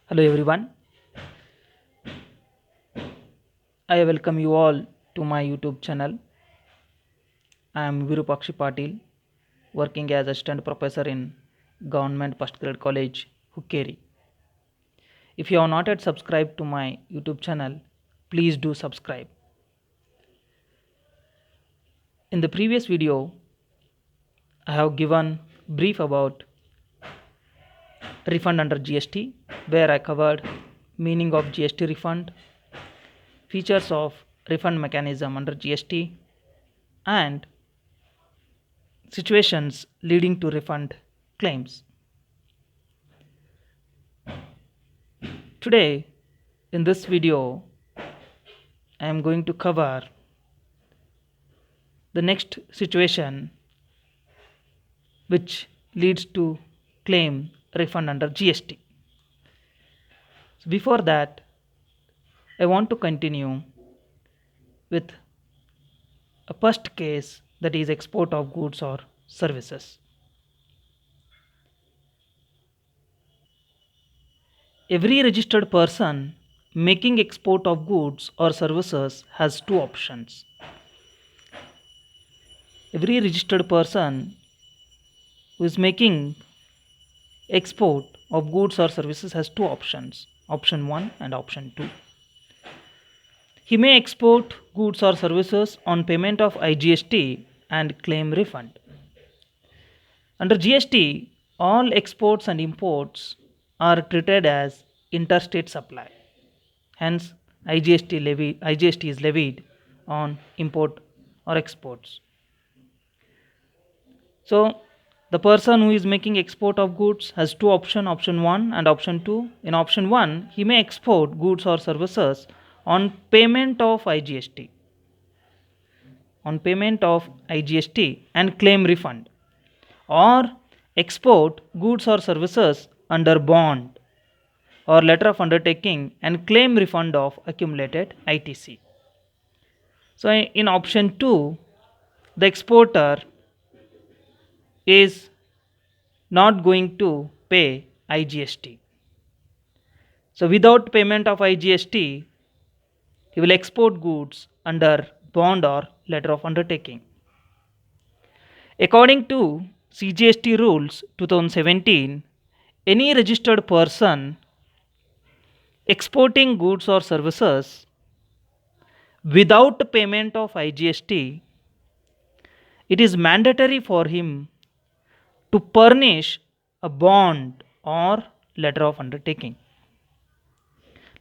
Hello everyone, I welcome you all to my YouTube channel. I am V.B.Patil, working as assistant professor in Government Postgrad College, Hukkeri. If you have not yet subscribed to my YouTube channel, please do subscribe. In the previous video, I have given brief about refund under GST, where I covered meaning of GST refund, features of refund mechanism under GST, and situations leading to refund claims. Today, in this video, I am going to cover the next situation which leads to claim refund under GST. So before that, I want to continue with a first case, that is export of goods or services. Every registered person making export of goods or services has two options. Every registered person who is making export of goods or services has two options, option 1 and option 2. He may export goods or services on payment of IGST and claim refund. Under GST, all exports and imports are treated as interstate supply. Hence, IGST is levied on import or exports. So, the person who is making export of goods has two options, option 1 and option 2. In option 1, he may export goods or services on payment of IGST. And claim refund, or export goods or services under bond or letter of undertaking and claim refund of accumulated ITC. So in option 2, the exporter is not going to pay IGST. So without payment of IGST, he will export goods under bond or letter of undertaking. According to CGST rules 2017, any registered person exporting goods or services without payment of IGST, it is mandatory for him to furnish a bond or letter of undertaking.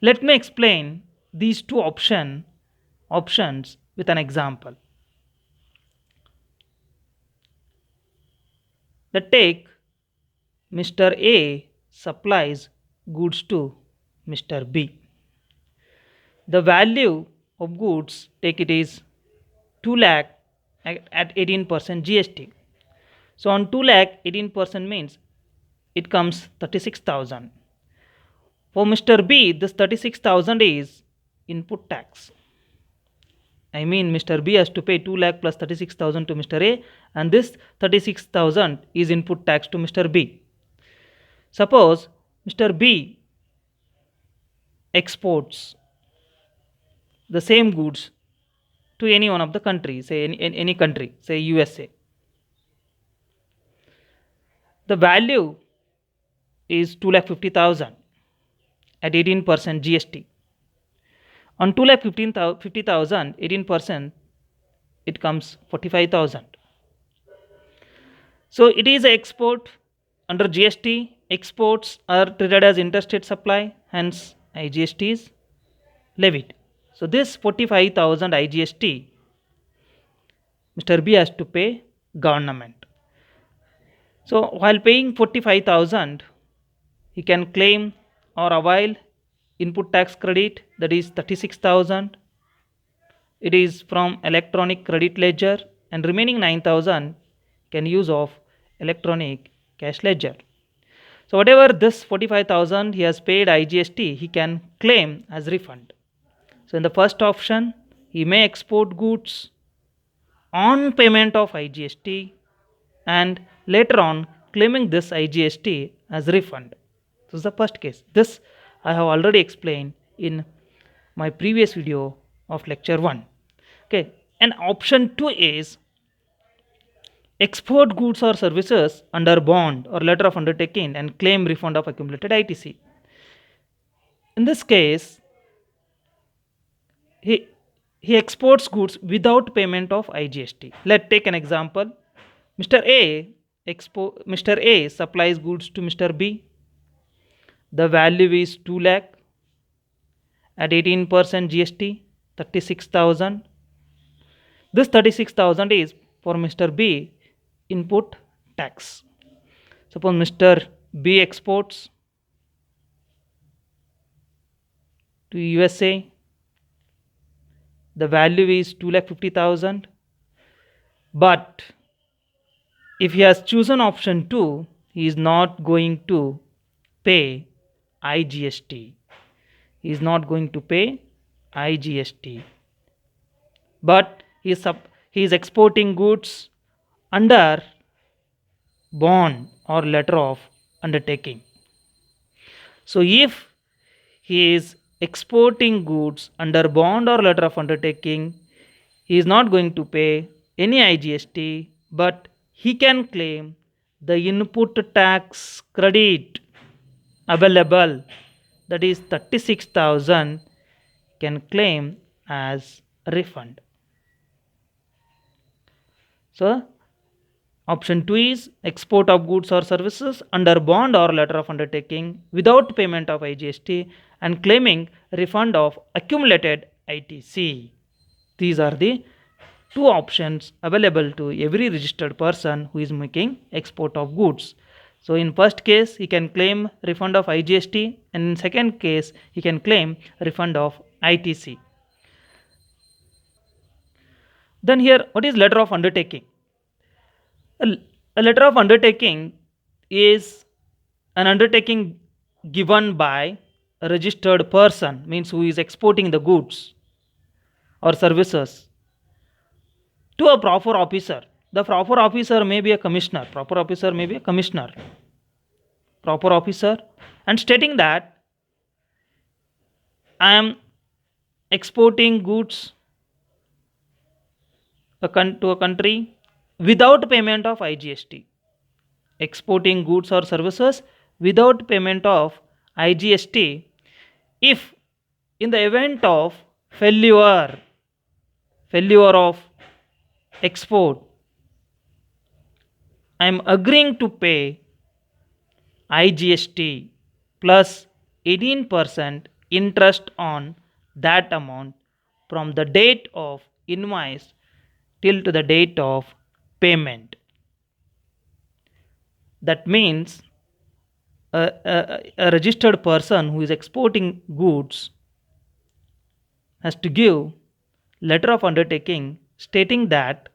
Let me explain these two options with an example. Let's take Mr. A supplies goods to Mr. B. The value of goods, take it is 2 lakh at 18% GST. So on 2 lakh 18% means it comes 36,000. For Mr. B, this 36,000 is input tax. I mean, Mr. B has to pay 2 lakh plus 36,000 to Mr. A, and this 36,000 is input tax to Mr. B. Suppose Mr. B exports the same goods to any one of the countries, say any country, say USA. The value is 2,50,000 at 18% GST. On 2,50,000, 18%, it comes 45,000. So it is an export under GST. Exports are treated as interstate supply, hence IGST is levied. So this 45,000 IGST, Mr. B has to pay government. So while paying 45,000, he can claim or avail input tax credit, that is 36,000. It is from electronic credit ledger, and remaining 9,000 can use of electronic cash ledger. So whatever this 45,000 he has paid IGST, he can claim as refund. So in the first option, he may export goods on payment of IGST and later on claiming this IGST as refund. This is the first case. This I have already explained in my previous video of lecture 1. Okay, and option 2 is export goods or services under bond or letter of undertaking and claim refund of accumulated ITC. In this case, he he exports goods without payment of IGST. Let's take an example. Mr. A supplies goods to Mr. B. The value is 2 lakh at 18% GST, 36,000. This 36,000 is for Mr. B input tax. Suppose Mr. B exports to USA. The value is 2,50,000. But if he has chosen option 2, he is not going to pay IGST. He is not going to pay IGST. But he is exporting goods under bond or letter of undertaking. So if he is exporting goods under bond or letter of undertaking, he is not going to pay any IGST, but he can claim the input tax credit available, that is 36,000, can claim as refund. So option 2 is export of goods or services under bond or letter of undertaking without payment of IGST and claiming refund of accumulated ITC. These are the two options available to every registered person who is making export of goods. So in first case he can claim refund of IGST, and in second case he can claim refund of ITC. Then here, what is letter of undertaking? A letter of undertaking is an undertaking given by a registered person, means who is exporting the goods or services, to a proper officer. The proper officer may be a commissioner. Proper officer may be a commissioner. Proper officer, and stating that I am exporting goods to a country without payment of IGST. Exporting goods or services without payment of IGST. If in the event of failure of export, I am agreeing to pay IGST plus 18% interest on that amount from the date of invoice till to the date of payment. That means a registered person who is exporting goods has to give letter of undertaking stating that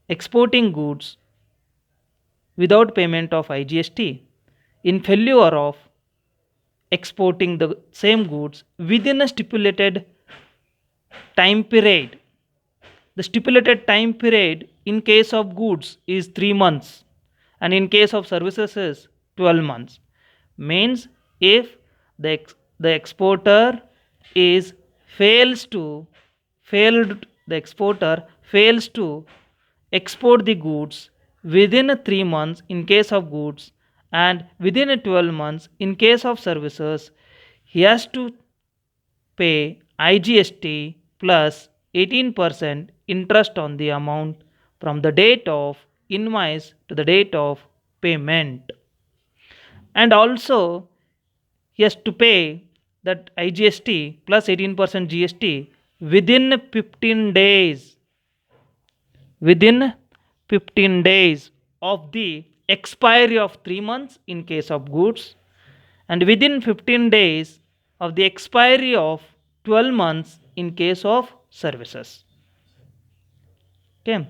exporting goods without payment of IGST, in failure of exporting the same goods within a stipulated time period. The stipulated time period in case of goods is 3 months, and in case of services is 12 months. Means if the exporter is the exporter fails to export the goods within 3 months in case of goods and within 12 months in case of services, he has to pay IGST plus 18% interest on the amount from the date of invoice to the date of payment. And also he has to pay that IGST plus 18% GST within 15 days. Within 15 days of the expiry of 3 months in case of goods, and within 15 days of the expiry of 12 months in case of services. Okay,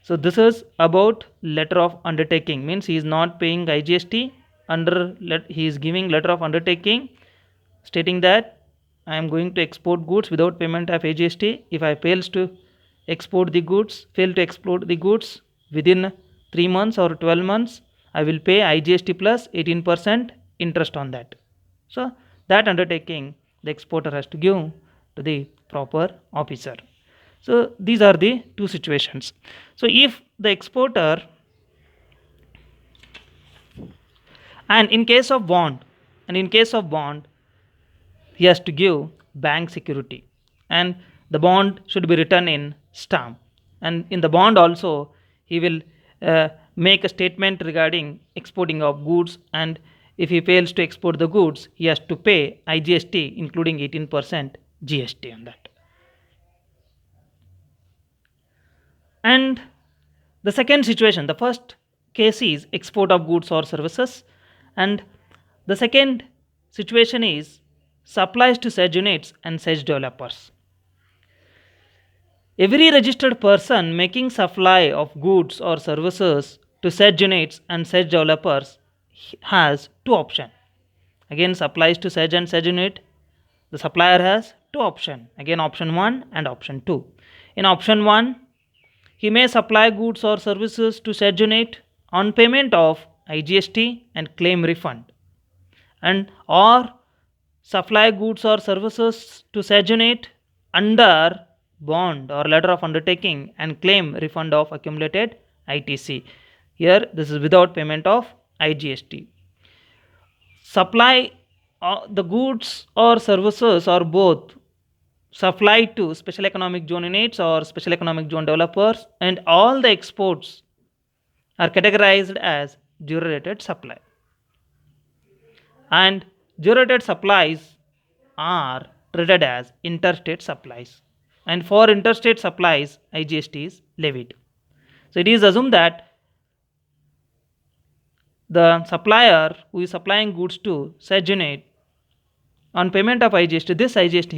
so this is about letter of undertaking, means he is not paying IGST, he is giving letter of undertaking stating that I am going to export goods without payment of IGST. If I fail to export the goods within 3 months or 12 months, I will pay IGST plus 18% interest on that. So that undertaking the exporter has to give to the proper officer. So these are the two situations. So if the exporter, and in case of bond, he has to give bank security, and the bond should be written in stamp, and in the bond also he will make a statement regarding exporting of goods, and if he fails to export the goods he has to pay IGST including 18% GST on that. And the second situation, the first case is export of goods or services, and the second situation is supplies to sedge units and sedge developers. Every registered person making supply of goods or services to sedge units and sedge developers has two options. Again, supplies to sedge and sedge unit, the supplier has two options. Again, option 1 and option 2. In option 1, he may supply goods or services to sedge unit on payment of IGST and claim refund, and or supply goods or services to sedge unit under bond or letter of undertaking and claim refund of accumulated ITC. Here this is without payment of IGST. Supply the goods or services or both supplied to special economic zone units or special economic zone developers, and all the exports are categorized as zero-rated supply, and zero-rated supplies are treated as interstate supplies, and for interstate supplies IGST is levied. So it is assumed that the supplier who is supplying goods to sedge unit on payment of IGST, this IGST